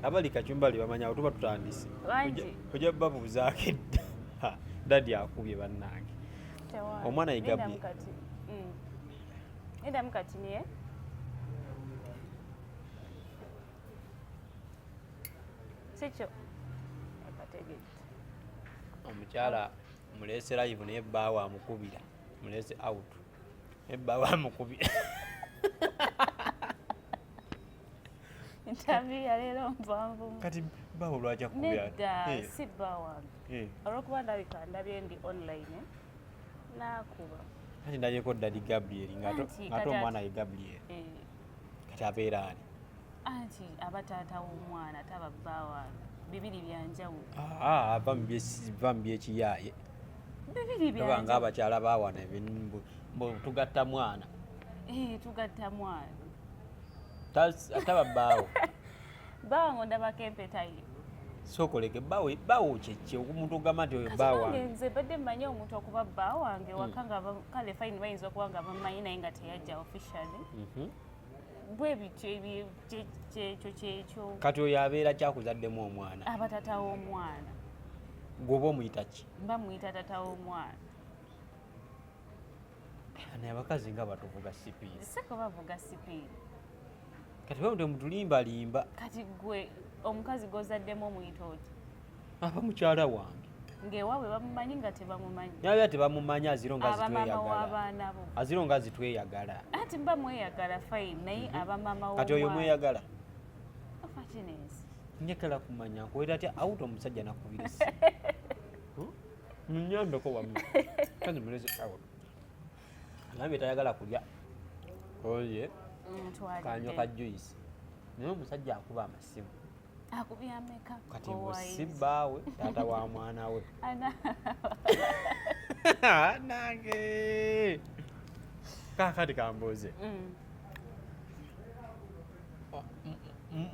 abali kacumbali bamanya otuba tutandise ojja babuuzaako edda dadi akubye bannange omwana yegabye edamu kati niye sikyo akategedde omukyala mulese live naye bbaawe amukubira mulese out ebbaawe amukubira interview ya leero mpanvu kati bbaawe lwaki akubira nedda si bbaawange olwokuba ndabika ndabye ndi online nakuba kati ndabyeko dadi Gabriel ngate omwana ye Gabriel kati abeera ani anti abataata w'omwana taba bbaawange bibiri byanjawulo ava mu byekiyaaye bibiri byanjawulo ng'abakyala baawana tugatta mwana tugatta mwana taba bbaawo bbaawange ndabako empetayo sokoleke bbaawo kyekye omuntu ogamba nti oyo bbaawange nze badde mmanyi omuntu okuba bbaawange waka nga kale fine bayinza okuba nga bamanyi naye nga teyajja officially bwe bityo ekyo kyekyo kati oyo abeera kyakuzaddemu omwana aba tata w'omwana gwoba omuyita ki mba muyita tata w'omwana naye abakazi nga batuvuga sipiidi seko bavuga sipiidi kati bamute mutulimbalimba kati gwe omukazi gozaddemu omuyita oti aba mukyala wange ng'ewaabwe bamumanyi nga tebamumanyi naye tebamumanyi aziro nga abamama w'abaana bo aziro nga zitweyagala anti mba mweyagala fine naye abamama w'omwana kati oyo mweyagala afakinensi njagala kumanya nkuwera atya awuta omusajja nakubirisi munyambeko wamu kazi muleze awut nambye tayagala kulya oye kanywa ka juice naye omusajja akuba amasimu akubye ameka kati si bbaawe taata wa mwana we nange kakati kambuuze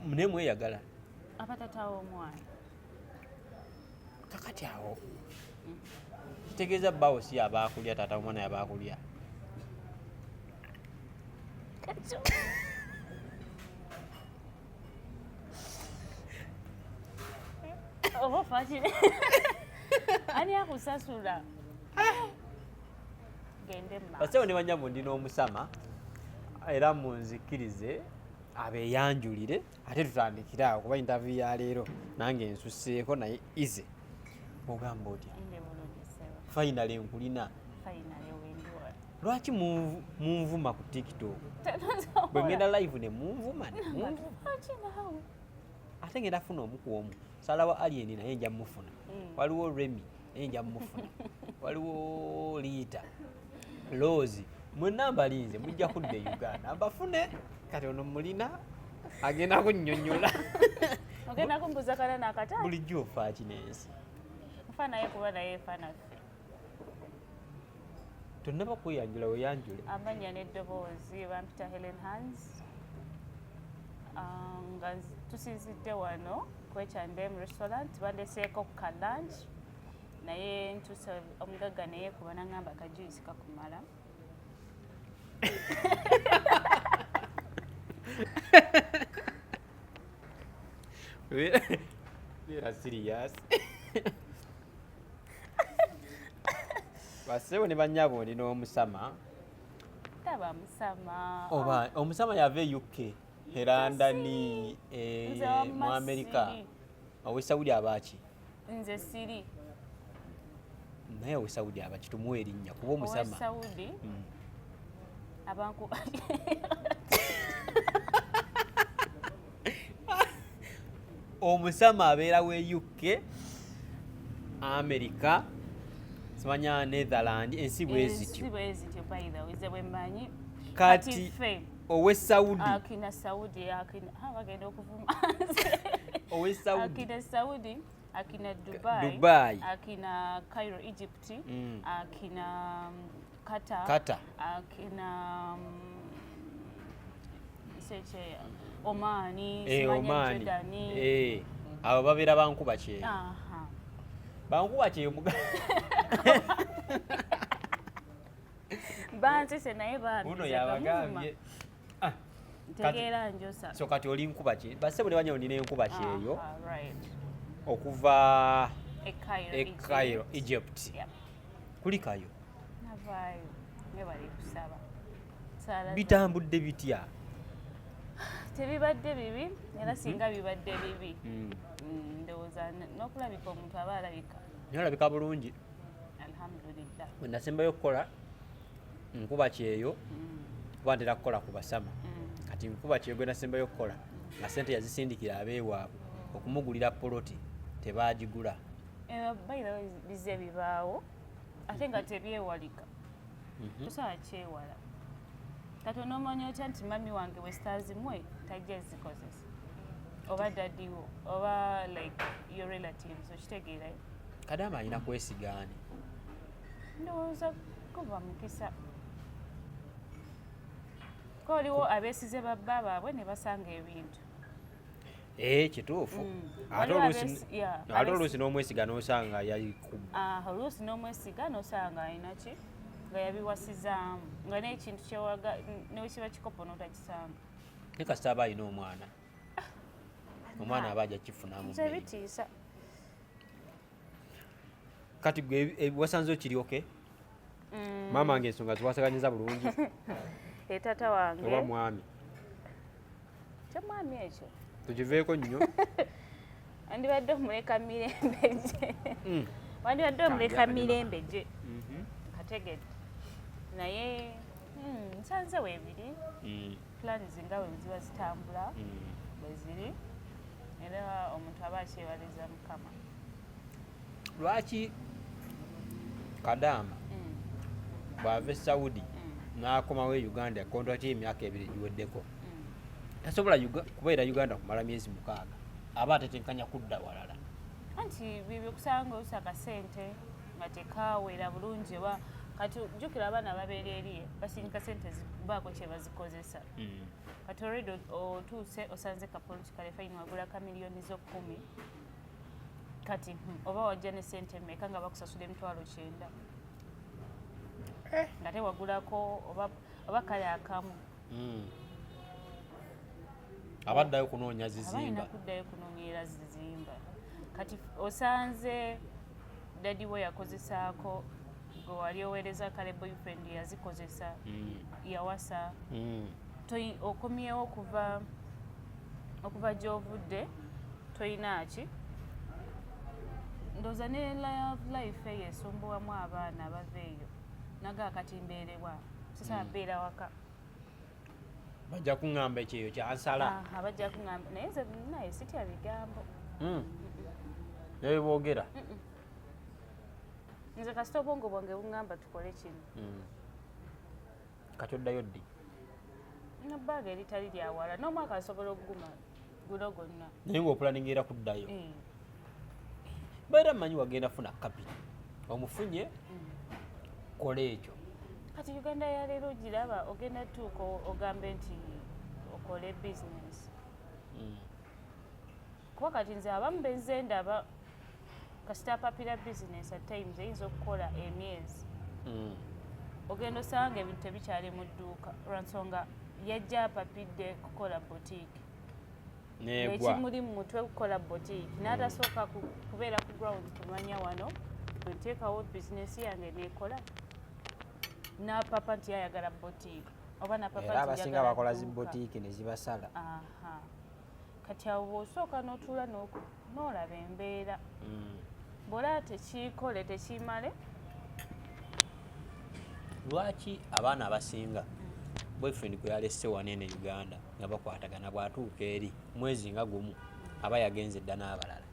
naye mweyagala abatata w'omwana kakati awo kitegeeza bbaawo si yabaakulya taata w'omwana yabaakulya oba fakire ani akusasula gende mma basewo ne banyabo ndina omusama era munzikirize abeeyanjulire ate tutandikire awo kuba interview ya leero nange ensuseeko naye ize ogamba otya finally nkulina lwaki munvuma ku tiktok bwe ngenda live ne munvuma ate ngenda funa omu ku omu salawo alien naye nja mufuna waliwo Remy naye nja mufuna waliwo Lita Rose mwenna mbalinze mujja kudda e Uganda mbafune kati ono mulina agenda kunnyonnyola ogenda kumbuza kana nakata bulijjo ofa kinensi nfa naye kuba naye efa naffe tonnaba kweyanjula weyanjule amanya n'eddoboozi bampita Helen Hans nga tusinzidde wano kwechandem restaurant bandeseeko ka lunch naye ntuse omugagga naye kuba nangamba kajuisi kakumala beera serious basewo ne banyabo ndina omusama taba musama oba omusama yava e UK herandani mu Amerika owe Saudi abaki nze siri naye owe Saudi abaki tumuwe erinnya kuba omusama Saudi abantu omusama abeera we UK Amerika simanya Netherland ensi bwe zityo kati owe Saudi akina Saudi akina bagenda okuvuma owe Saudi akina Saudi akina Dubai akina Cairo Egypt akina Qatar akina seche Omani Omani abo babeera bankuba kyeyo bankuba kyeyo banzise naye uno yabagambye Ntegeera njosa. So kati oli nkuba ki? Basse buli banya olina enkuba ki eyo Right. okuva E Cairo, Egypt. Yep. Kuli kayo. Navaayo. Ne bali kusaba. Sala. Bitambudde bitya? Tebibadde bibi era singa bibadde bibi. Ndowooza n'okulabika omuntu aba alabika. Nolabika bulungi. Alhamdulillah. Bwe nasembayo okukola nkuba ki eyo kuba ntera kukola ku basama. Kati nkuba ki gwe nasembayo okukola nga ssente yazisindikira abeewaabwe okumugulira poloti tebaagigula. Bayira bize bibaawo ate nga tebyewalika. Tosobola kyewala. Kati onoomanya otya nti mami wange westazimwe tajja zikozesa oba daddiwo oba like your relatives okitegeerayo. Kadama alina kwesigaani. Ndowooza kuva mukisa. Ko waliwo abeesize babba baabwe ne basanga ebintu. Kituufu. Yeah. Ate oluusi n'omwesiga n'osanga yayikuba. Oluusi n'omwesiga n'osanga alina ki nga yabiwasizaamu nga n'ekintu kyewaga newekiba kikopo n'otakisanga. Ne kasita aba alina omwana. Omwana aba ajja kifunamu. Ebitiisa. Kati gwe wasanze okiri oke? Maama wange ensonga ziwasaganyiza bulungi. Tata wange. Oba mwami. Kya mwami ekyo. Tukiveeko nnyo. Wandibadde omuleka mirembe gye. Wandibadde omuleka mirembe gye. Kategedde. Naye nsanze weebiri. Plans nga bwe ziba zitambula bwe ziri. Era omuntu aba akyewaliza Mukama. Lwaki Kadama bw'ava e Saudi n'akomawo e Uganda kontrakiti y'emyaka 2 giweddeko tasobola kubeera Uganda kumala myezi 6 aba atetenkanya kudda walala? Anti bibyo kusanga osaka sente nga tekaawera bulungi oba kati jjukira abaana babeera eriye basindika sente baako kye bazikozesa. Kati already otuuse osanze ka political fine wagula ka miliyoni zo 10 kati oba wajja ne sente mmeka nga bakusasula emitwalo 9 nga tewagulako oba kale akamu. Abaddayo kunoonya zizimba. Abalina kuddayo kunoonyera zizimba. Kati osanze daddy we yakozesaako gwe wali oweereza kale boyfriend yazikozesa yawasa. Okomyewo okuva gy'ovudde toyina ki ndowooza ne life eyo esumbuwamu abaana abaveeyo naga akatimbeerebwa sisa abeera waka. Bajja kuŋŋamba ekyeyo kyansala. Bajja kuŋŋamba naye nze naye sitya bigambo. Naye boogera. Nze kasita obwongo bwange buŋŋamba tukole kino. Kati oddayo ddi? Nabbaaga eritali lyawala n'omwaka asobola okuguma guno gwonna. Naye ng'opulaningira kuddayo. Baera mmanyi wagenda funa kapita omufunye kola ekyo. Kati Uganda ya leero giraba ogenda tuuka ogambe nti okole business. Kuba kati nze abamu benze ndaba kasita papira business at times eyinza okukola emyezi. Ogenda osanga ebintu tebikyali mu dduuka lwansonga yajja apapidde kukola boutique. Ekimuli mu mutwe kukola boutique n'atasooka kubeera ku ground kumanya wano bweteekawo bizinesi yange neekola n'apapa nti yayagala boutique oba n'apapa nti abasinga bakola zi boutique ne zibasala. Kati awo bw'osooka n'otuula n'olaba embeera bw'olaba tekiikole tekimale. Lwaki abaana abasinga boyfriend kwe yalesse wanene Uganda nga bakwatagana bw'atuuka eri mwezi nga gumu aba yagenze dda n'abalala?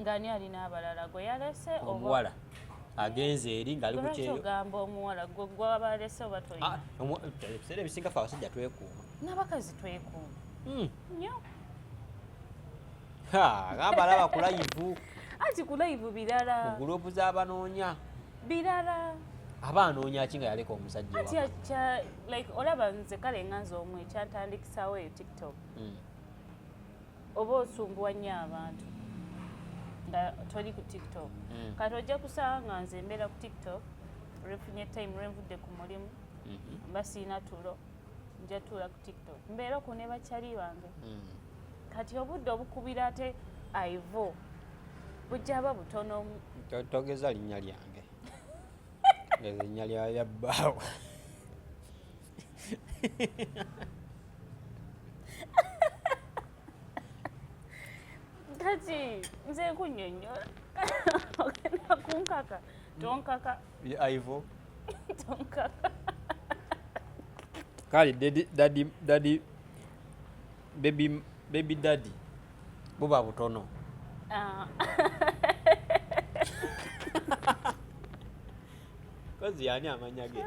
Ng'ani alina abalala gwe yalesse oba omuwala agenze eri ng'ali ku kyeyo? Ogamba omuwala gwe gwaba alesse oba toyina? Ebiseera ebisinga fe abasajja twekuuma. N'abakazi twekuuma nnyo. Gamba alaba ku live. Anti ku live birala. Ku gurupu z'abanoonya birala. Aba anoonya ki nga yaleka omusajja waka? Ati like olaba nze kale nganze omwe ekyantandikisawo eyo TikTok. Oba osumbuwa nnyo abantu nga toli ku TikTok. Kati ojja kusanga nze mbeera ku TikTok lwefunye time lwenvudde ku mulimu mba siina tulo njatuula ku tiktok mbeera okwo ne bakyali bange kati obudde obukubira ate aivo bujjaba butono togeza linnya lyange ngeza linnya lya bbaawo kati nze nkunyonnyola ogenda kunkaka tonkaka ivo tonkaka kale daddy baby daddy buba butono kozi yani amanya ge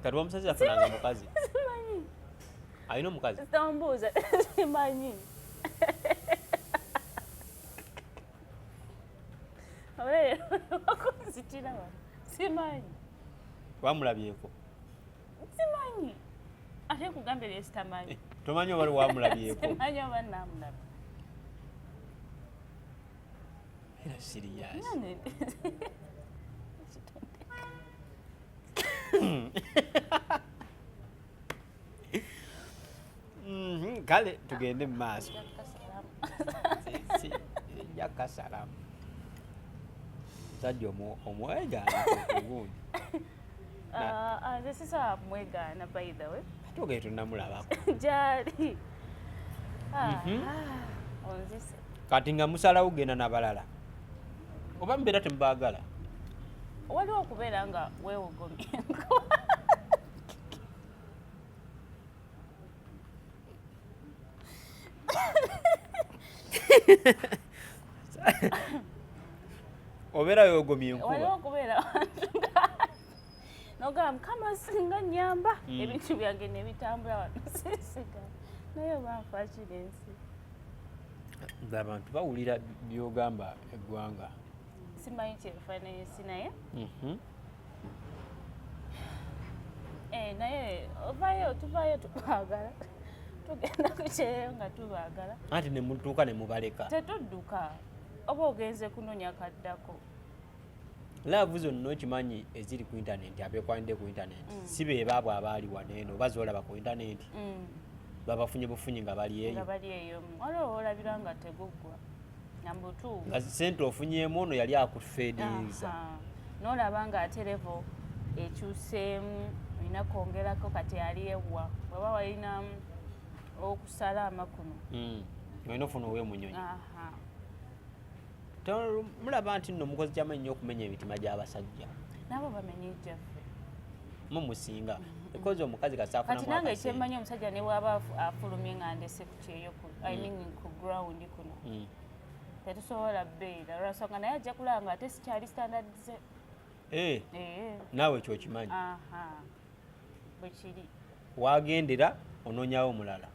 kati omusajja afunanga mukazi simanyi alina omukazi tombuuza simanyi olwakozitira wa simanyi wamulabyeko simanyi ate kugambye byesitamanyi tomanyi oba wamulabyeko simanyi oba namulaba era siriyas kale tugende mu maaso jakasalamu musajja omwegaana ogundi nze sisobola kumwegaana by the way ate ogee tonamulabako gyali onzise kati nga musalawo genda n'abalala oba mubeera temubaagala waliwo okubeera nga weewogomye obeera weewogomye enkuba waliwo okubeera nogamba mukama singa nyamba ebintu byange nebitambula wano sisiga naye banfa kirensi ng'abantu bawulira byogamba eggwanga simanyi kyebifaananyisi naye naye ovayo tuvayo tubaagala tugenda kukyeyo nga tubaagala anti nemutuuka nemubaleka tetudduka oba ogenze kunoonya kaddako laavu zonna okimanyi eziri ku intaneti abekwanidde ku intaneti si beebaabwe abaali waneeno oba zoolaba ku intaneti babafunye bufunyi nga bali eyo waliwo olabira nga teguggwa nambutu nga sente ofunyeemu ono yali akufeedinza n'olaba nga ate levo ekyuseemu olina kwongerako kati ali ewa bwaba walina okusala amakuno olina ofuna ow'emunyonyi mulaba nti nno mukozi kyamaanyi nnyo okumenya emitima gy'abasajja nabo bamenye ejjaffe mumusinga ekozi omukazi kati nange ekyemmanyi omusajja ne bwaba afulumye nga ndese ku kyeyo ku ground kuno tetusobola bbeera lwasonga naye ajja kulaba nga ate sikyali standardize naawe kyokimanyi bwe kiri wagendera onoonyawo omulala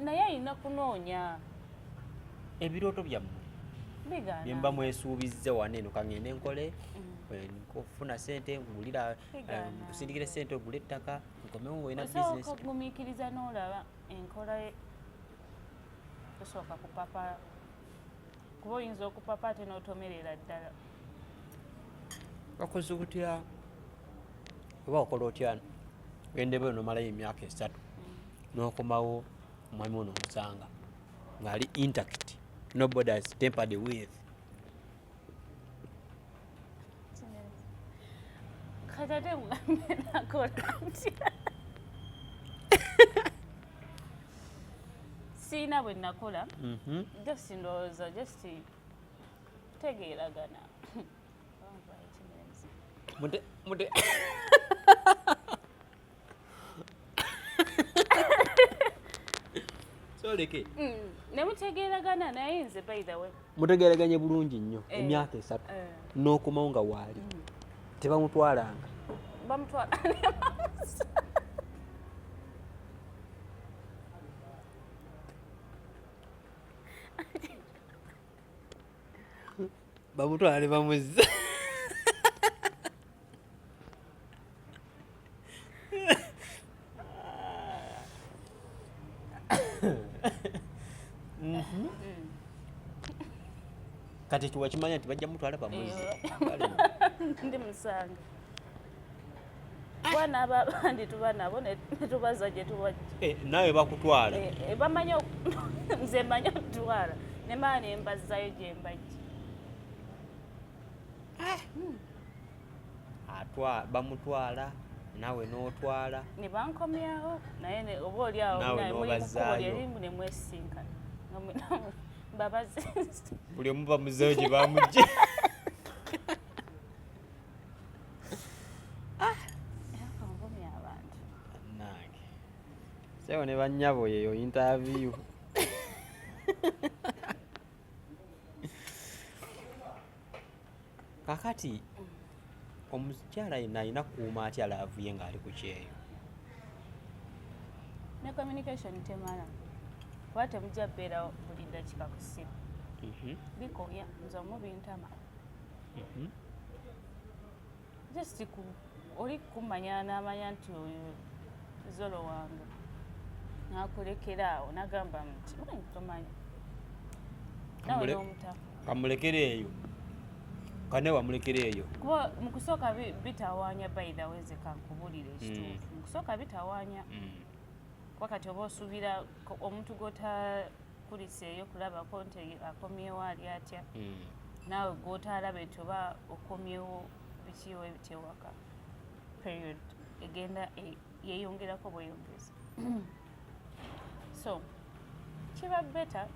naye alina kunoonya ebirooto byammwe byemba mwesuubizza waneeno kangende nkole nkufuna sente ngulira kusindikira sente ogula ettaka nkomewo olina bizinesi okagumiikiriza n'olaba enkola tosooka kupapa kuba oyinza okupapa ate n'otomerera ddala wakoze otya oba okola otya gendebeyo nomalayo emyaka 3 n'okomawo omwami ono omusanga ng'ali intact nobody has tempered with kati ate mugambe nakola ntya siina bwe nakola just ndowooza just tegeeragana soleke ne mutegeeragana naye nze by the way mutegeeraganye bulungi nnyo emyaka 3 n'okomawo nga waali tebamutwalanga bamutwala bamutwala ne bamuzza kati tiwakimanya nti bajja mutwala bamuzza ndi musanga Bwana abandi tuba nabo ne tubaza gye tubajja. Nawe bakutwala. Bamanya nze manya okutwala ne mbaana ne mbazzayo gye mbajja. Bamutwala nawe n'otwala. Ne bankomyawo naye oba oli awo mulimu ne mwesinkana. Mbabazi. Buli omu bamuzeeyo gye bamugye. Sewo ne bannyabo yeyo interview. Kakati omukyala yenna alina kuuma atya laavuye ng'ali ku kyeyo. Ne communication temala. Kuba temujja beera buli ddakiika ku ssimu. Bikoya nze omubintama. Just oli kumanya n'amanya nti oyo zolo wange. Nakulekera awo nagamba nti tomanyi. Nawe n'omutaka. Kamulekere eyo. Kane wamulekera eyo. Kuba mu kusooka bitawaanya by the way ze kankubulira ekituufu. Mu kusooka bitawaanya. Kuba kati oba osuubira omuntu gw'otakuliseeyo kulabako nti akomyewo ali atya. Naawe gw'otaalaba nti oba okomyewo bikiwo ebityewaka. Period. Egenda yeeyongerako bweyongeza. So, kiba beta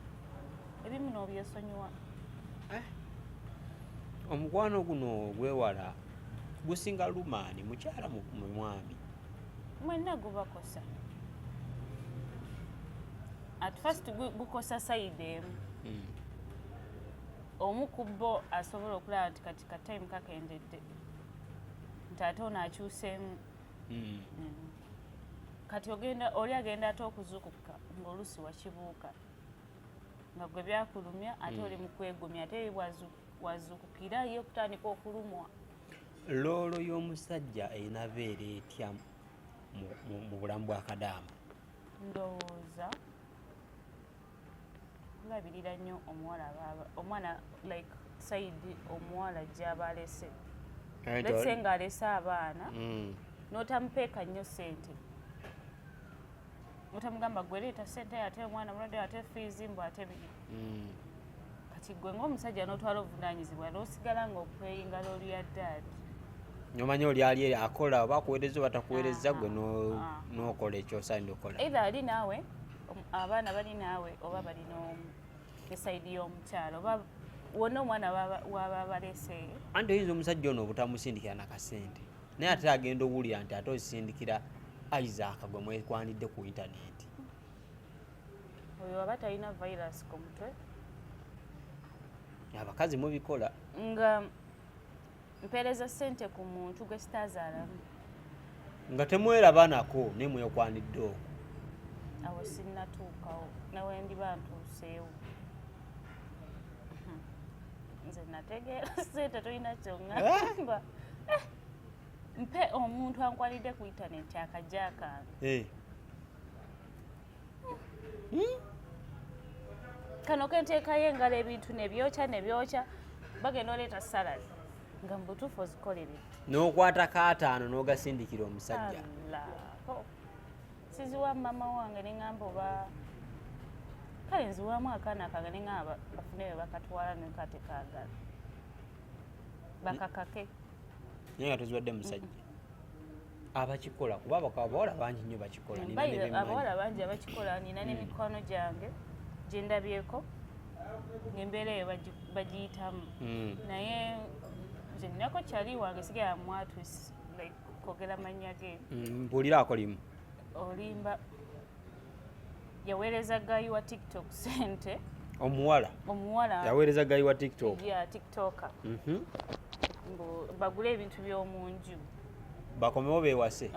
ebimu n'obyesonyiwa. Omukwano guno gwewala gusinga lumaani mukyala mu mwami. Mwenna gubakosa. At first gukosa side emu. Omu ku bo asobola okulaba nti kati ka time kakendedde. Nti ate ono akyuseemu. Kati oli agenda ate okuzuukuka ng'oluusi wakibuuka. Nga gwe byakulumya ate oli mu kwegumya ate wazuukukira ye okutandika okulumwa. Loolo y'omusajja erina beera etya mu bulamu bwa Kadaama? Ndowooza kulabirira nnyo omwana like side omuwala gy'aba alese. Let's say ng'alese abaana n'otamupeeka nnyo ssente. Otamugamba gwe leeta ssente ate omwana mulwadde ate fiizi mbu ate biri. Kati gwe ng'omusajja n'otwala obuvunaanyizibwa n'osigala ng'okweyinga loolu ya ddaadi. N'omanya oli ali akola oba akuweereza oba takuweereza gwe n'okola ekyosaanidde okola. Either ali naawe abaana bali naawe oba bali n'esayidi y'omukyalo oba wonna omwana waba baleeseeyo. Anti oyinza omusajja ono obutamusindikira nakasente naye ate agenda owulira nti ate osindikira Isaac gwe mwekwanidde ku intaneti. Oyo aba talina virus ku mutwe. Abakazi mubikola. Nga mpeereza ssente ku muntu gwe sitaazaalamu. Nga temweraba nako naye mwekwanidde okwo. Awo sinnatuukawo nawe ndiba ntuuseewo. Nze nategeera ssente tolina kyongamba. Mpe omuntu ankwanidde ku intaneti akajja akange. Kano kenteekayo engalo ebintu nebyokya bagenda oleeta salad nga mu butuufu ozikolere. N'okwata kaataano n'ogasindikira omusajja. Siziwa mama wange ne ngamba oba kale nziwamu akaana kange ne ngamba bafune we bakatwala ne katekaagala. Bakakake. Naye nga toziwadde musajja. Abakikola kuba abawala bangi nnyo bakikola. Abawala bangi abakikola nina n'emikwano gyange gye ndabyeko ng'embeera eyo bagiyitamu. Naye nze ninako kyali wange sigala mwatwisi kwogera mannya ge. Mpuliraako limu. Olimba yaweereza gayi wa TikTok ssente. Omuwala yaweereza gayi wa TikTok. Ya TikToker. Bagule ebintu by'omu nju bakomewo beewase.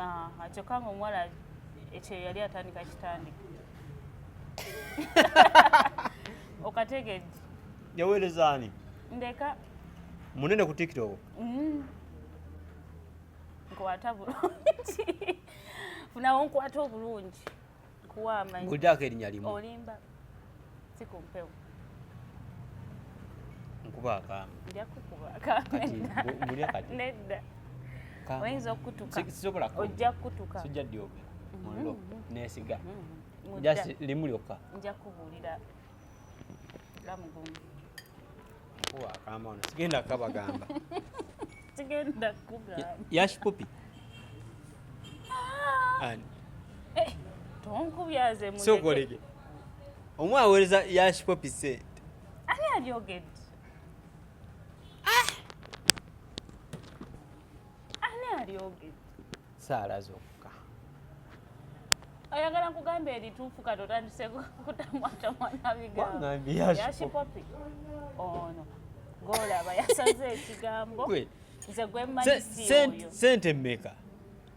Kyokka ng'omuwala ekyo yali atandika kitandika. Okategedde. Yaweereza ani? Ndeka. Munene ku TikTok. Nkwata bulungi. Funawo nkwata obulungi. Nkuwa amanyi. Ng'olyako erinnya limu. Olimba. Si ku mpewo. Nkuba akaama. Nja kukuba akaama. Mulya kati. Nedda. Kama. oyinza okutuka Sisobola ko. ojja kutuka Sijja dyogera. Mullo nesiga. Mudda. Just limu lyokka. nja kubuulira lamugumu Kuwa kama ono. Sigenda kabagamba. sigenda kugamba Yash Poppy. Ani. tonkubyaze mu Sokolege. Omwawereza Yash Poppy sente. ani alyogedde ani alyogedde Saala zokka. oyagala nkugamba erituufu kati otandise kutamwatamwana bigambo Wangambye Yash Yashi Poppy. Poppy ono golaba yasaze ekigambo Gwe. nze gwe mmanyi si oyo Sente mmeka.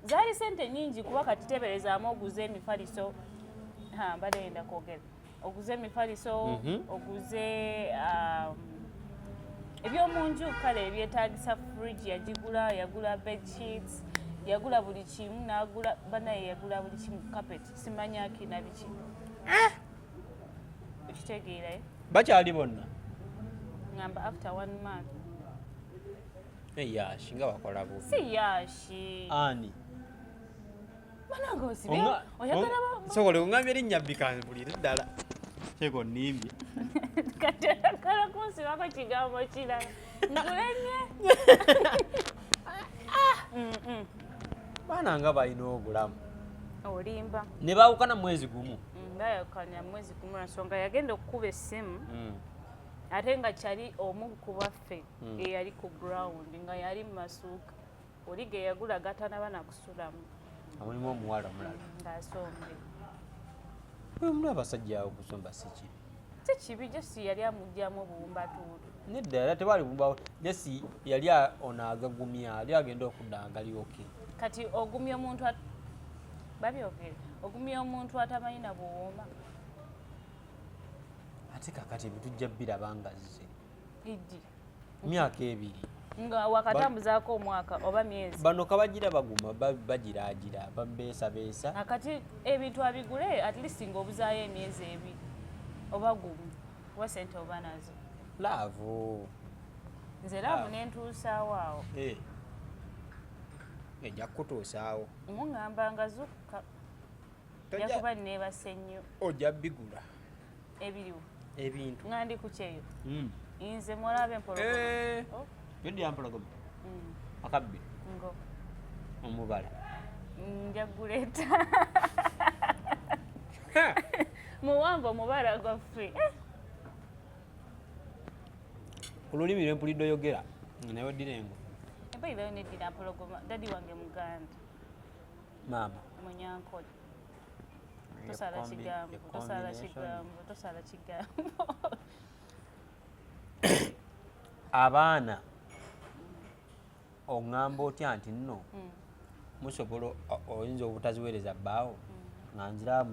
zaali sente nyingi kuba kati teberezaamu oguze emifaliso mbadde yenda kwogera oguze emifaliso oguze ebyomunju kale ebyetaagisa fridge yagula bedsheets yagula buli kimu n'agula banaye yagula buli kimu carpet simanyaki na biki ekitegeerayo Bakyali bonna. ngamba after 1 month Yash nga bakola bubi. si Yashi Ani. banange osibye oyagala Sokole ongambye erinnya bikambulire ddala. Kyeko nnimbye. kati oyagala kunsibako kigambo kirala nkulenye Baana nga balina obulamu. olimba Ne baawukana mwezi gumu. bayakanya mwezi gumu nsonga yagenda okukuba essimu ate nga kyali omu ku baffe eyali ku ground nga yali mu masuuka oli ge yagula gatanaba nakusulamu Mulimu omuwala omulala. ng'asombe Muli abasajja awo kusomba si kibi. si kibi Jesi yali amugyamu buwumbatuutu Nedda era tewali bumbawo. Jesi yali ono agagumya ali agenda okudanga lyoke. kati ogumya omuntu babyogere ogumya omuntu atamanyi na buwumba Ate kakati ebitujja biraba nga zze. ijji Myaka ebiri. nga wakatambuzaako omwaka oba myezi Bano kabagira baguma bagiraagira babeesabeesa. akati ebintu abigule at least nga obuzaayo emyezi ebiri oba gumu kuba sente oba nazo Laavu. nze laavu nentuusaawo awo Ejja kutuusaawo. muŋŋamba nga zukka jakuba neebase nnyo Ojja bigula. ebiriwo Ebintu. nga ndi ku kyeyo nze mulaba empologoma Yoddi yampologoma. Akabbiri. ngo Omubala. nja guleeta muwamba omubala gwaffe Ku lulimi lwe mpulidde oyogera naye oddirengo. ebairayo neddira mpologoma dadi wange muganda Maama. munyankole tosala kigambo tosala kigambo Abaana oŋŋamba otya nti nno musobola oyinza obutaziweereza bbaawo nga nzira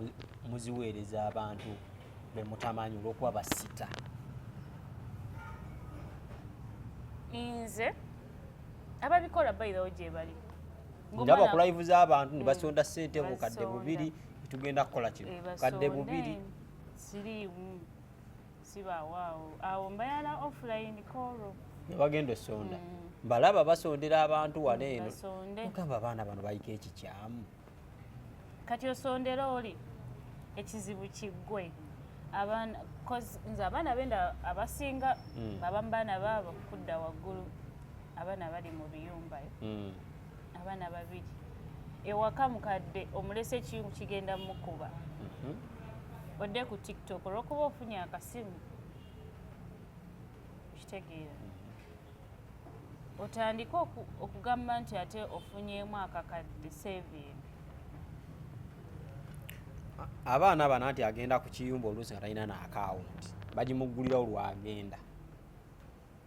muziweereza abantu be mutamanyi olw'okuba basita. nze ababikola bairawo gye bali Ndaba ku live z'abantu ne basonda ssente bukadde bubiri tugenda kukola kino kadde bubiri siriimu sibawaawo awo mbayala offline call ne bagenda osonda balaba basondera abantu wano eno ogamba abaana bano bayika ekikyamu kati osondera oli ekizibu kiggwe nze abaana benda abasinga abamu baana baabo kudda waggulu abaana bali mu biyumbayo abaana babiri ewaka mukadde omulese ekimu kigenda mukuba odde ku tiktok olwokuba ofunye akasimu kitegeera otandike okugamba nti ate ofunyemu akakadde saving abaana bano nti agenda ku kiyumba oluusi nga talina n'akawunti bagimuggulira olwagenda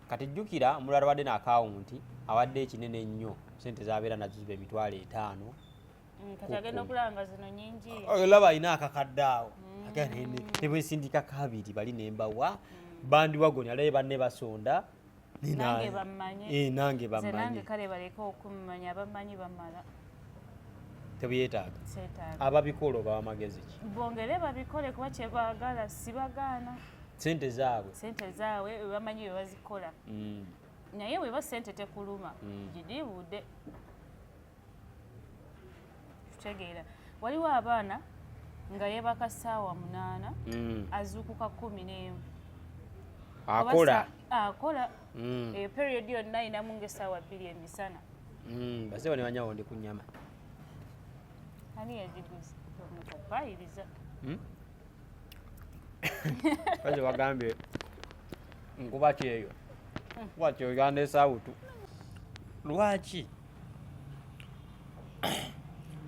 kati jjukira omulala wadde n'akawunti awadde ekinene ennyo sente zabeera nazo ziba emitwalo 5 kati agenda okulanga zino nyingi olaba alina akakadde awo nebwesindika kabiri bali nembawa bandiwagonya alaye banne basonda nange bammanye nange bammanye nange kale baleke okumanya bamanyi bamala tebyetaaga seetaaga ababikola oba amagezi ki bongere babikole kuba kyebaagala sibagaana sente zaabwe sente zaabwe webamanyi bwe bazikola naye weba sente tekuluma gidiibudde okutegeera waliwo abaana nga yebaka ssaawa 8 azuukuka 11 akola eyo period yonna ayinamu ng'essaawa 2 emisana basebo ne banyawo ndi ku nnyama ani yagiguza omukupayiriza kaje bagambye nkuba ki eyo lwaki oganda esawutu lwaki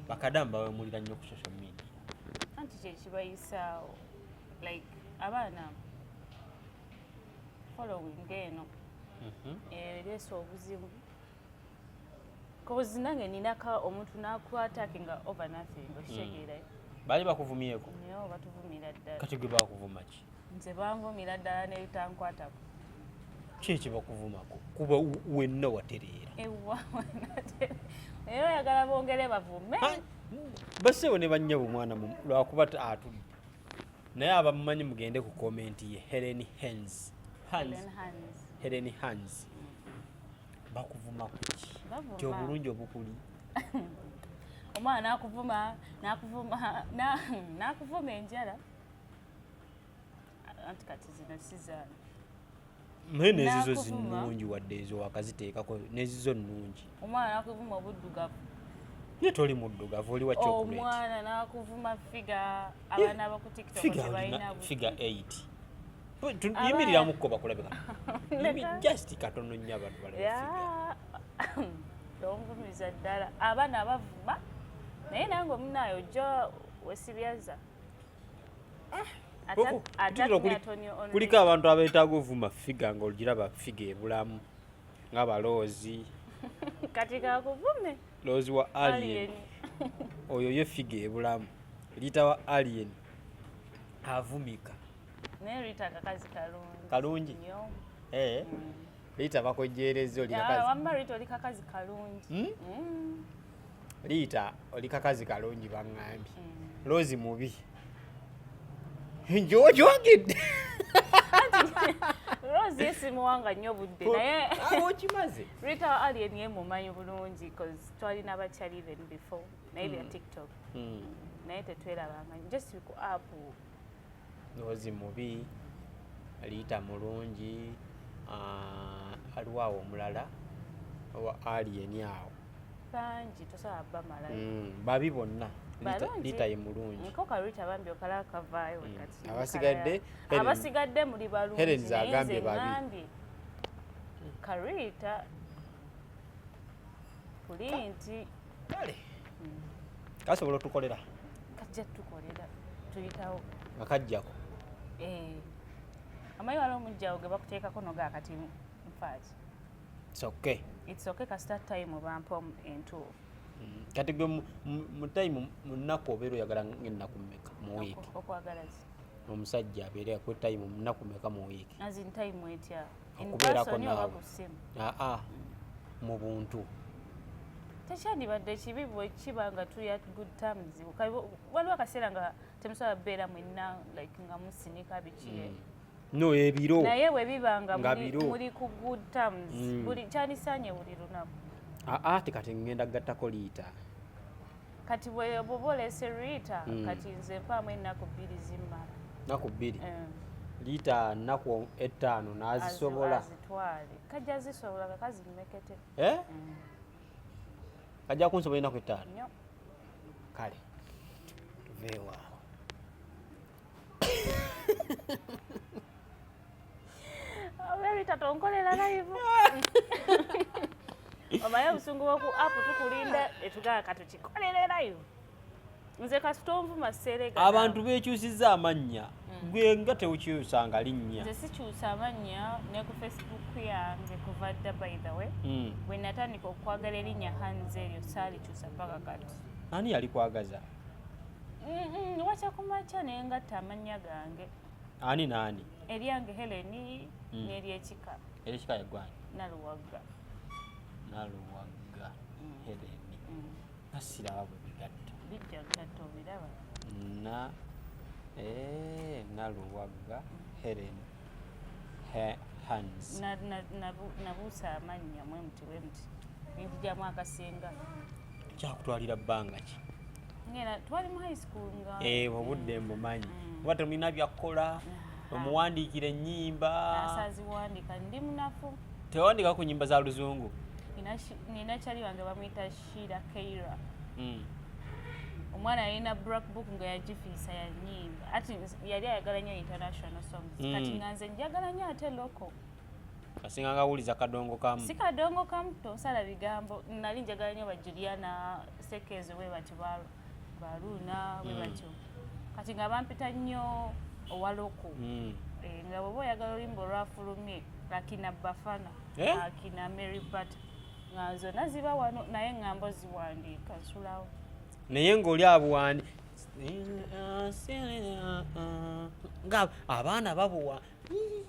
bakadamu bawemulira nnyo ku social media anti kyekibayisaawo like abaana following eno ereesa obuzibu kozi nange ninaka omuntu nakwatakinga over nothing okitegeerayo bali bakuvumyeko naye batuvumira ddala kati gwe bakuvuma ki nze banvumira ddala nebitankwatako kiki bakuvumako kuba wenna watereera ewa era oyagala bongere bavume basewo ne bannyabo omwana lwakuba atudde naye abamumanyi mugende ku komenti ye Helen Hands bakuvuma kuki ti obulungi obukuli omwana nakuvuma enjala anti kati zino sizaana naye nezizo zinungi wadde ezo wakaziteekako nezizo nnungi omwana nakuvuma obuddugavu naye toli muddugavu oli wa chocolate omwana nakuvuma figa abaana abo ku TikTok tebalina figa 8 yimiriramo bakulabe just katono nnyo abantu balafiga onvumiza ddala abaana bavuma naye nange omunaayo ojja wesibyaza kuliko abantu abeetaaga ovuma figa nga olugiraba figa ebulamu ng'abaloozi kati kakuvume loozi wa alien oyo ye figa ebulamu liita wa alien avumika naye liita kakazi kalungi liita bakojjereza wamba liita oli kakazi kalungi liita oli kakazi kalungi baŋŋambye loozi mubi njogedde Rose yesimuwanga nnyo budde naye okimaze Rita alien yemumanyi bulungi because twalina abakyali even before naye bya TikTok naye tetwerabanga just ku app Rose mubi Rita mulungi aliwawo omulala wa alien awo bangi tosaba bamala babi bonna Rita ye mulungi nkoka Rita bambi okala kavaayo kati abasigadde muli balungi Helen zagambye babi Karita kulinti kale kasobola tukolera kajja tukolera tuyitawo akajjako amayi waliwo omujjawo ge bakuteekako noga akati nfaaki it's okay kasita time bampa entuufu kati gwe mu time mu nnaku obeera oyagala ng'ennaku mmeka mu wiiki okwagala zi omusajja abeera ku time mu nnaku mmeka mu wiiki azin time etya okubeerako naawe mu buntu tekyandibadde kibi bwe kiba nga tuli at good terms waliwo akaseera nga temusobola kubeera mwenna like nga musinika biki no ebiro naye bwe biba nga muli ku good terms buli kyanisaanye buli lunaku tekati ngenda gattako liita kati bwoba olese liita kati nze mpaamu ennaku 2 zimmala nnaku 2 liita nnaku 5 n'azisobola azitwale kajja zisobola kakazi mmekete kajja kunsobola ennaku 5 kale tuveewaawo Rita tonkolera live omaye obusungu bwoku app tukulinda etugala katukikolere live nze kasitonvuma serega abantu bekyusiza amannya gwe nga tewukyusanga linnya nze sikyusa amannya ne ku Facebook yange kuva dda by the way bwe natandika okwagala erinnya Hands eryo saalikyusa paka kati ani yali kwagaza wacha kumacha naye ngatta amannya gange ani naani eryange Helen n'eryekika yagwani Naluwagga Helen nasiraba bwe bigatta bijja gatta obiraba Naluwagga Helen Hands nabuusa amannya mwemuti ninkujamu akasenga kyakutwalira bbanga ki ngena twali mu high school nga obudde mbumanyi oba temulina byakukola omuwandiikira ennyimba asaziwandika ndi munafu tewandika ku nnyimba za luzungu nina kyali wange bamuyita Shira Keira omwana yalina black book nga yagifiisa ya nnyimba ati yali ayagala nnyo international songs kati nga nze njagala nnyo ate loko kasinga ngawuliza kadongo kamu si kadongo kamu tosala bigambo nali njagala nnyo ba Juliana Sekezo we bati baluna we batyo kati nga bampita nnyo owaloko nga bw'oba oyagala oluyimba olwafulumye akina Bafana akina Mary Butter nga zonna ziba wano naye ŋŋambo ziwandiika nsulawo naye ng'oli abuwandi nga abaana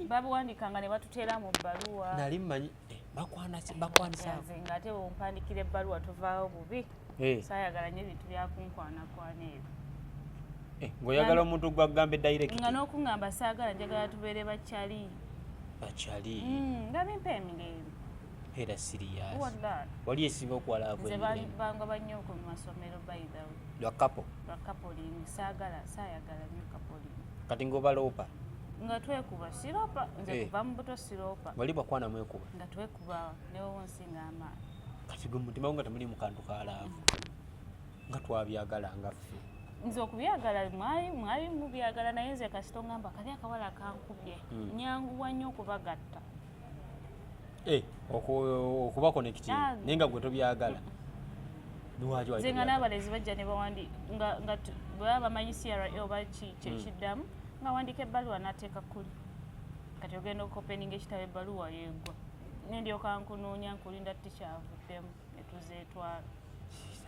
babuwandikanga ne batuteera mu bbaluwa nali mmanyi bakwanisa nga ate bw'ompandikira ebbaluwa tovaawo bubi saayagala nnyo ebintu byakunkwanakwana ebyo ng'oyagala omuntu gwagamba direct nga n'okuŋŋamba saagala njagala tubeere bakyali nga bimpa emirembe era serious wali esinga okuwalaako nze bangaba nnyo ku masomero bayidawe lwa kapoling saayagala nnyo kapoling kati ng'obaloopa nga twekuba siropa nze kuva mu buto siropa wali bakwana mwekuba nga twekuba newowo nsinga amaanyi kati gwe mutima gwo nga temuli mu kantu kalaavu nga twabyagala nga ffe nze okubyagala mwali mubyagala naye nze kasito ngamba kali akawala kankubye nyanguwa nnyo okubagatta okubakonekiti naye nga gwe tobyagala nze nga n'abalezi bajja ne bawandi nga bweba bamanyi CRA oba kyekiddamu nga wandika ebbaluwa n'ateeka kuli kati ogenda okukopeninga ekitabo ebbaluwa yeegwa nendyoka nkunuunya nkulinda tikyavuddemu netuzeetwala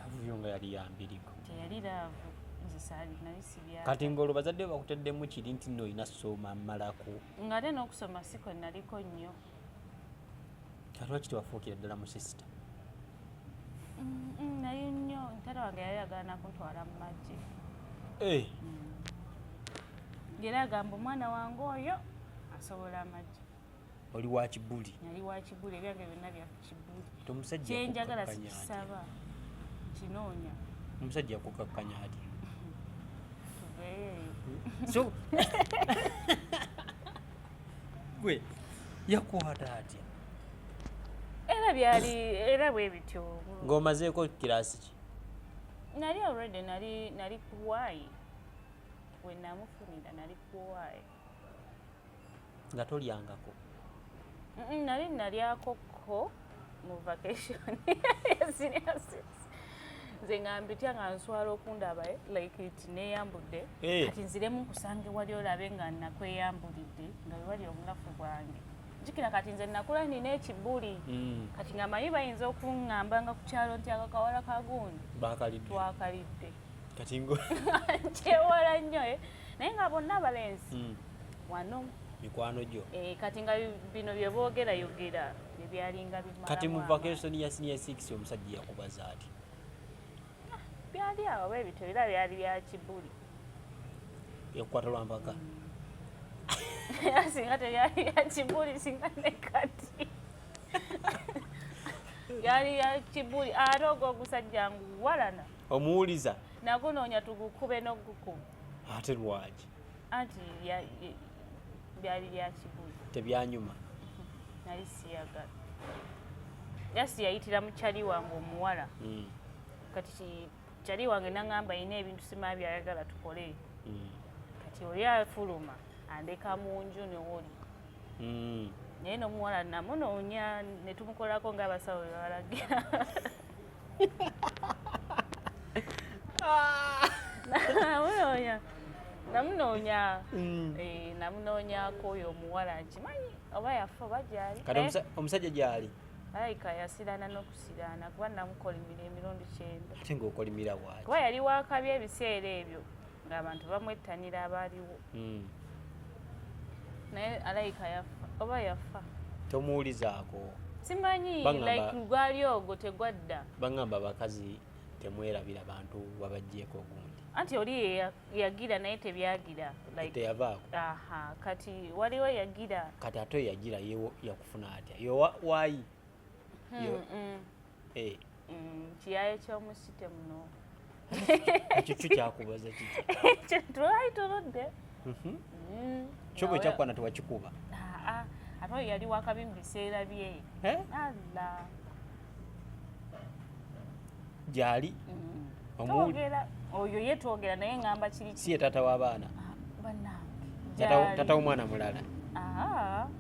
avuyo nga yali yambirigo teyali laavu nze saali nali sibyaga kati ng'olwo bazadde bakuteddemu kiri nti nno olina soma mmalako nga ate n'okusoma siko naliko nnyo kati lwaki tewafuukira ddala mu sisita nali nnyo ntara wange yali ayagala nakuntwala mu magye ngera agamba omwana wange oyo asobola amagye oli wa kibuli yali wa kibuli ebyange byonna bya kibuli kyenjagala sikisaba kinoonya omusajja yakukakkanya ati tuveeyo gwe yakwata atya era bwe bityo ng'omazeeko kirasi ki nali already nali kuwaayi we namufunira nali kuwaayi nga tolyangako nali nalyakoko mu vacation nze nga mbitya nga nswala okundaba like it neeyambudde kati nziremu nkusange wali olabe nga nakweyambulidde nga we wali obulafu bwange jikira kati nze nakula nina ekibuli kati nga manyi bayinza okuŋŋamba nga ku kyalo nti akakawala kagundi twakalidde kati kyewala nnyo naye nga bonna balensi wano mikwano gyo kati nga bino bye boogerayogera ebyalinga bimala kati mu vacation ya senior 6 omusajja yakubaza ati byali awo bebityo era byali bya kibuli yakukwata lwampaka singa tebyali ya kibuli singa ne kati yali ya kibuli ate ogwo ogusajja nguwalana omuwuliza nagunoonya tugukube n'ogukuba ate lwaki anti byali bya kibuli tebyanyuma nali siyagala yasi yayitira mu kyali wange omuwala kati kyali wange naŋŋamba yina ebintu simaa byayagala tukole kati oli afuluma andeka mu nju newoli naye n'omuwala namunoonya ne tumukolako ng'abasawo bwe balagira namunoonyako oyo omuwala nkimanyi oba yafa oba gyali kati omusajja gyali alayika yasiraana n'okusiraana kuba namukolimira emirundi 9 ate ng'okolimira bwaki kuba yali wakabi ebiseera ebyo ng'abantu bamwettanira abaaliwo naye alayika yafa oba yafa tomuwulizaako simanyi like gwali ogwo tegwadda baŋŋamba abakazi temwerabira bantu babajjeeko ogundi anti oli yagira naye tebyagira teyavaako kati waliwo yagira kati ate yagira yakufuna atya yo waayi kiyayo ky'omusite muno ekyo kyakubaza kiki twaitunudde kyo bwe kyakwana tewakikuba ate oyo yali wakabi mu biseera bye alla gyali twogera oyo ye twogera naye ngamba kiri si ye taata w'abaana bannange taata w'omwana mulala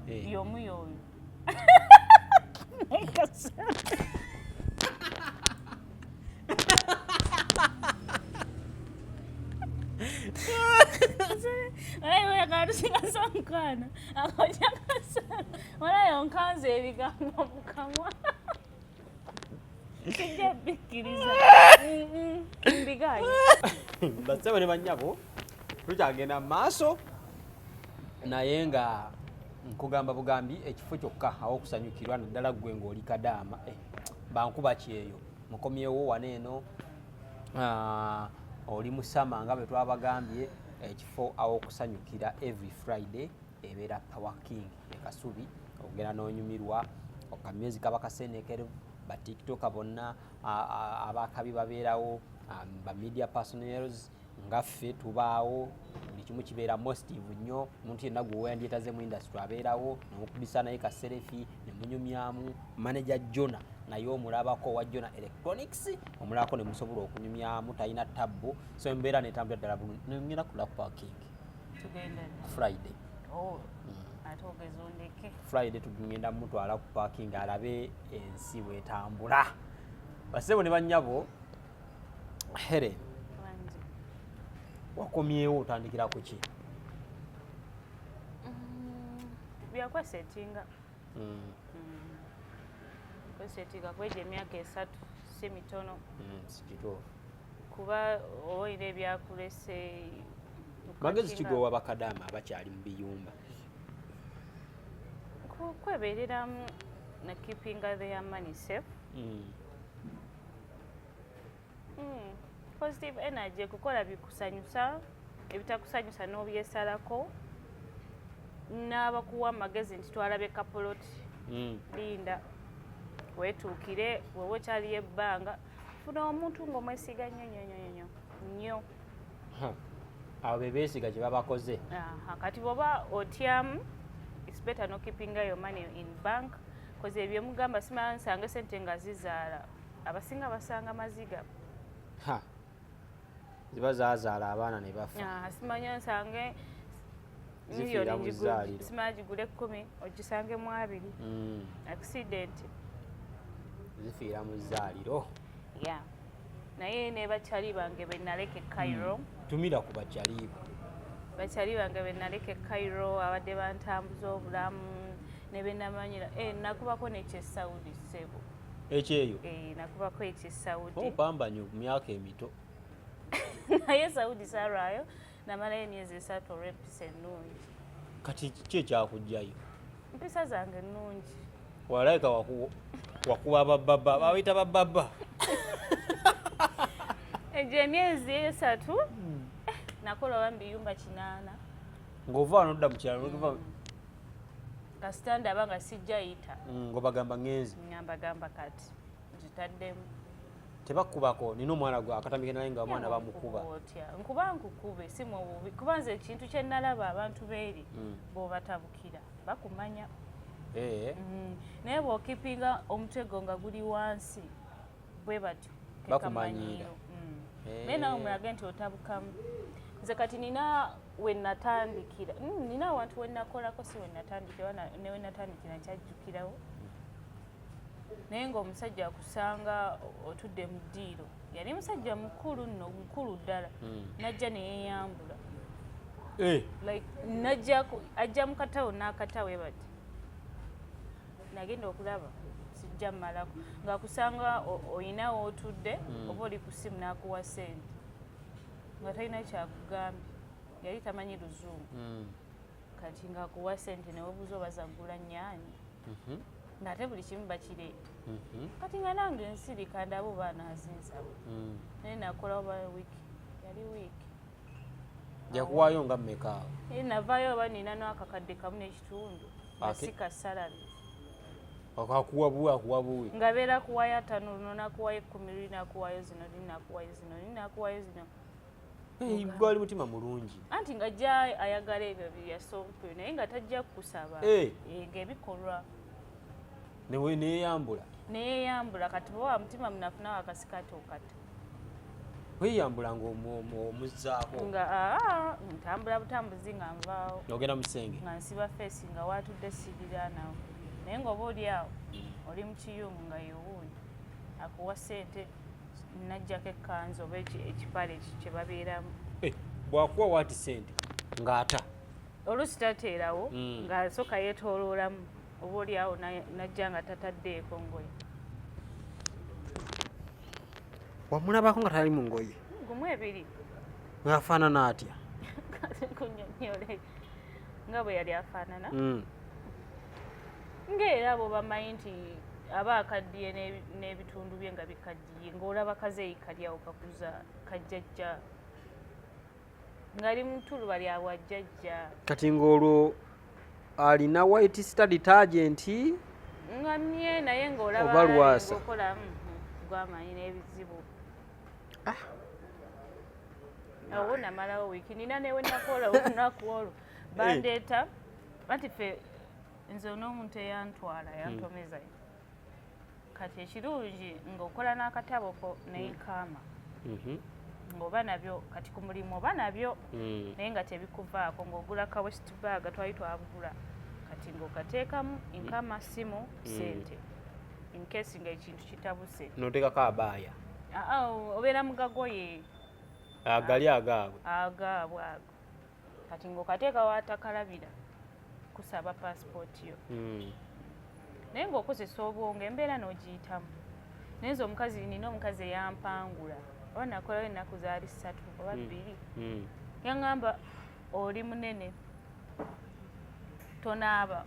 y'omu y'oyo katusingasonkana akojakasa walayo nkanze ebigambo mu kamwa sijja bikkiriza mbigayo bassebo ne bannyabo tukyagenda mu maaso naye nga nkugamba bugambi ekifo kyokka aw'okusanyukirwa naddala ggwe ng'oli kadaama bankuba kyeyo mukomyewo wano eno oli musama nga bwe twabagambye ekifo aw'okusanyukira every Friday ebeera Power King e Kasubi ogenda n'onyumirwa akamyezi kaba kasenekere ba tiktoka bonna abakabi babeerawo ba media personnels ngaffe tubaawo buli kimu kibeera mostive nnyo omuntu yenna gwe weyandyetaze mu industry abeerawo nomukubisa naye kaserefi ne munyumyamu manager Jona naye omulabako wa Jona Electronics omulabako ne musobola okunyumyamu talina tabbo so embeera netambula ddala bulungi ngenda kula ku parking Friday ate ogeza ondeke Friday tugenda mutwala ku parking alabe ensi wetambula basebo ne bannyabo Helen wakomyewo otandikira ku ki byakwesetinga kwesetinga kweja emyaka 3 si mitono sikituufu kuba oyina ebyakulese magezi kigowa bakadaama abakyali mu biyumba kwebeereramu na keepinga their money safe positive energy kukola bikusanyusa ebitakusanyusa n'obyesalako n'abakuwa amagezi nti twalabe kapoloti linda wetuukire wewe okyaliyo ebbanga funa omuntu ng'omwesiga nnyo abo bebeesiga kye babakoze kati bw'oba otyamu it's better no keeping your money in bank koze ebyo mugamba simala nsanga sente nga zizaala abasinga basanga maziga ziba zazaala abaana ne bafa simanya nsange miliyoni simala gigule 10 ogisange mu 2 accident zifiira mu zzaaliro naye ne bakyali bange benaleka Cairo tumira ku bakyalibo bakyali bange benaleka Cairo abadde bantambuza obulamu ne benamanyira nakubako n'ekyesaudi sebo ekyeyo nakubako ekyesaudi opambanye ku myaka emito naye saudi saraayo namalayo emyezi 3 olw'empisa ennungi kati ki ekyakugjayo empisa zange ennungi walayika wakuba bababa bawita bababa egyo emyezi 3 nakola oba mbiyumba 8 ng'ova wano odda mu kyalo kasita ndaba nga sijja yita ng'obagamba ngenzi ngambagamba kati zitaddemu tebakubako nina omwana gwe akatambike naye nga omwana bamukuba nkuba nkukube si mu bubi kuba nze ekintu kye nalaba abantu beeri bw'obatabukira bakumanya naye bw'okipinga omutego nga guli wansi bwe batyo bakumanyira naye nawe mulage nti otabukamu nze kati nina wenatandikira nina awantu wenakolako si wenatandikira ne wenatandikira nkyajjukirawo naye ngaomusajja akusanga otudde mu ddiiro yali musajja mukulu nno mukulu ddala najja neyeyambula ajja mu katawo n'akatawo ebati nagenda okulaba sijja mmalako ng'akusanga oyinawo otudde oba oli ku ssimu n'akuwa sente nga talina kyakugambye yali tamanyi luzungu kati ng'akuwa sente newebuuza oba zaggula nnyaani ng'ate buli kimu bakireeta kati nga nange ensirika ndaba oba anaazinsaba naye nakolawo ba wiiki yali wiiki yakuwaayo nga mmeka navaayo oba nina n'akakadde kamu n'ekitundu nasika salari akuwa buwe nga beera kuwaya 5 luno nakuwayo 10 linakuwayo zino linakuwayo zino linakuwayo zino gwali mutima mulungi anti nga ajja ayagala ebyo bya sompe naye nga tajja kusaba ng'ebikolwa neyeyambula kati bowa mutima munafu nawe akasikati okata weyambula ng'omuzzaako nga ntambula butambuzi nga nvaawo ogenda musenge nga nsiba feesi nga watudde sirira nawo naye ng'oba oli awo oli mu kiyungu nga yowuuyi akuwa ssente najjako ekkanzu oba ekipale kye babeeramu bwakuwa waati ssente ng'ata oluusi tateerawo ng'asooka yeetooloolamu oba oli awo najja nga tataddeeko ngoye wamulabako nga tali mu ngoye gumu ebiri ng'afaanana atya kunyonyole nga bwe yali afaanana ng'era abo bamanyi nti aba akaddiye n'ebitundu bye nga bikaddiye ng'olaba kazeeyi kali awo kakuza kajjajja ng'ali mu ttuluba lya bwajjajja kati ng'olwo alina white star detergent nga mmye naye ng'olaba oba lwasa ng'okola gw'amanyi n'ebizibu awo namalawo wiiki nina newe nakola olunaku olwo bandeeta anti ffe nze n'omuntu eyantwala yantomezayo kati ekirungi ng'okola n'akataboko neikaama ng'oba nabyo kati ku mulimu oba nabyo naye nga tebikuvaako ng'ogula ka west bag twali twabugula kati ng'okateekamu nkama simu sente inkesi nga ekintu kitabuse n'oteekako abaaya obeera mugagoye agali agaabwe ago kati ng'okateeka watakalabira kusaba paasipooti yo naye ng'okozesa obwongo embeera n'ogiyitamu naye nze omukazi nina omukazi eyampangula oba nakolayo ennaku zaali 3 oba 2 yaŋŋamba oli munene tonaaba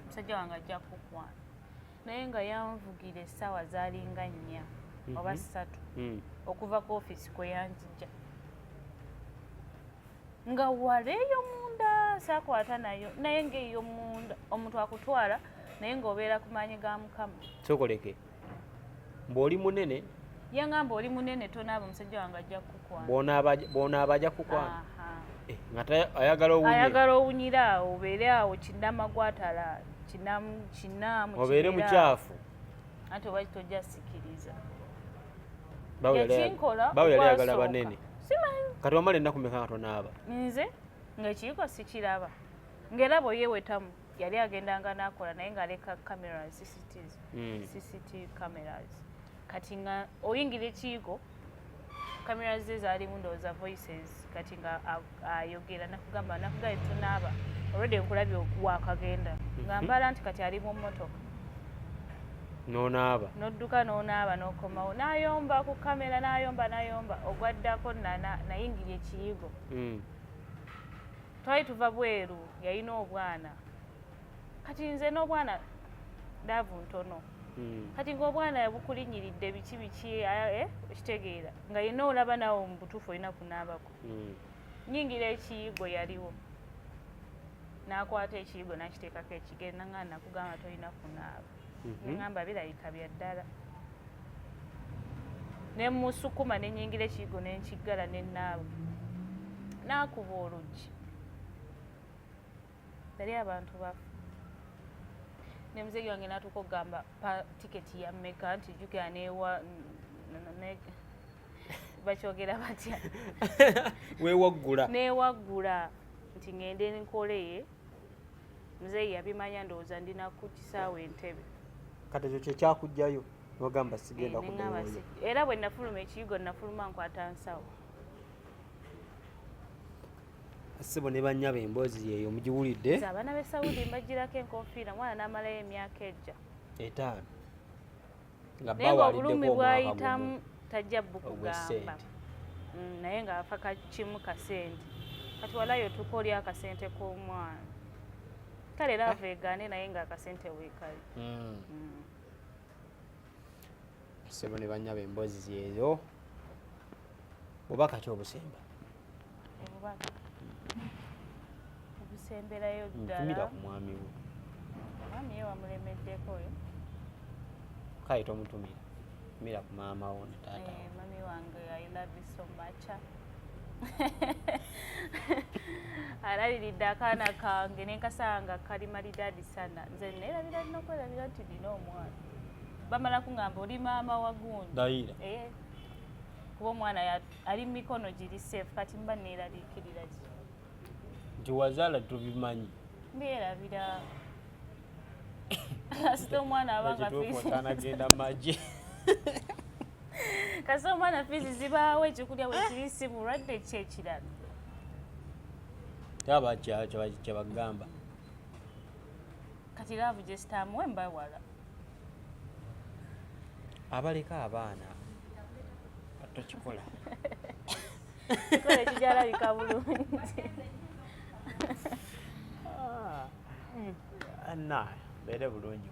musajja wange ajja kukwana naye nga yanvugira essaawa zaalinga 4 oba 3 okuva ku ofiisi kwe yanjijja nga waleeyo munda saakwata nayo naye ng'eyo munda omuntu akutwala naye ng'obeera ku maanyi ga Mukama sokoleke mbw'oli munene yaŋŋamba oli munene tonaaba omusajja wange ajja kukwana bw'onaaba ajja kukwana nga ayagala owunyire awo obeere awo kinnamagwatala kinaamu obeere mukyafu anti oba tojja sikiriza bawe yali ayagala banene simanyi kati wamala ennaku meka nga tonaaba nze ng'ekiiko sikiraba ng'era bwe yeewetamu yali agendanga n'akola naye ng'aleka cameras CCTV cameras kati nga oyingira ekiiko cameras ze zaalimu ndowooza voices kati nga ayogera nakugamba tunaaba olwedde nkulabye wakagenda nga mbala nti kati ali mu mmotoka n'onaaba n'odduka n'onaaba n'okomawo n'ayomba ku kamera n'ayomba ogwaddako nayingira ekiyigo twali tuva bweru yalina obwana kati nze n'obwana daavu ntono kati ng'obwana yabukulinyiridde biki okitegeera nga yina olaba nawe mu butuufu olina kunaabako nyingira ekiyigo yaliwo n'akwata ekiyigo n'akiteekako ekigenda nga nakugamba tolina kunaaba neŋŋamba birabika bya ddala ne musukuma ne nyingira ekiyigo ne nkiggala ne naaba n'akuba oluggi bali abantu bafu ne muzegi wange n'atuuka okugamba tiketi ya mmeka nti jjukira neewa bakyogera batya neewaggula nti ŋŋende nkoleye muzeeyi yabimanya ndowooza ndina ku kisaawe entebe kati ekyo kyekyakugjayo nogamba sigenda kuddayo era bwe nafuluma ekiyigo nafuluma nkwata nsawo ssebo ne bannyaba emboozi yeeyo mugiwulidde abaana b'e Saudi mbagirako enkofiira mwana n'amalayo emyaka ejja 5 nga naye ng'obulumi bwayitamu tajja bukugamba naye ng'afa kimu kasente kati walayo tuka oli akasente k'omwana kale era aveegaane naye ng'akasente weekali ssebo ne bannyaba emboozi yeeyo bubaka ki obusemba obubaka obusemberayo ddala ntumira ku mwami we mami ye wamulemeddeko oyo kale tomutumira tumira ku maama wo ne taata wo. mami wange I love you so much alaliridde akaana kange nenkasanga kali maridadi sana nze neerabira nina okwerabira nti nina omwana bamala kuŋŋamba oli maama wa gundi dayira kuba omwana ali mu mikono giri safe kati mba neeraliikirira ki nti wazaala tubimanyi mbyerabira kasita omwana abanga fiizitanagenda magye kasita omwana fiizi zibaawo ekikulya bwe kiri si bulwadde ki ekirala taba kyebagamba kati laavu gye sitaamuwe mbawala abaleka abaana tokikola kikola ekijalabika bulungi na beere bulungi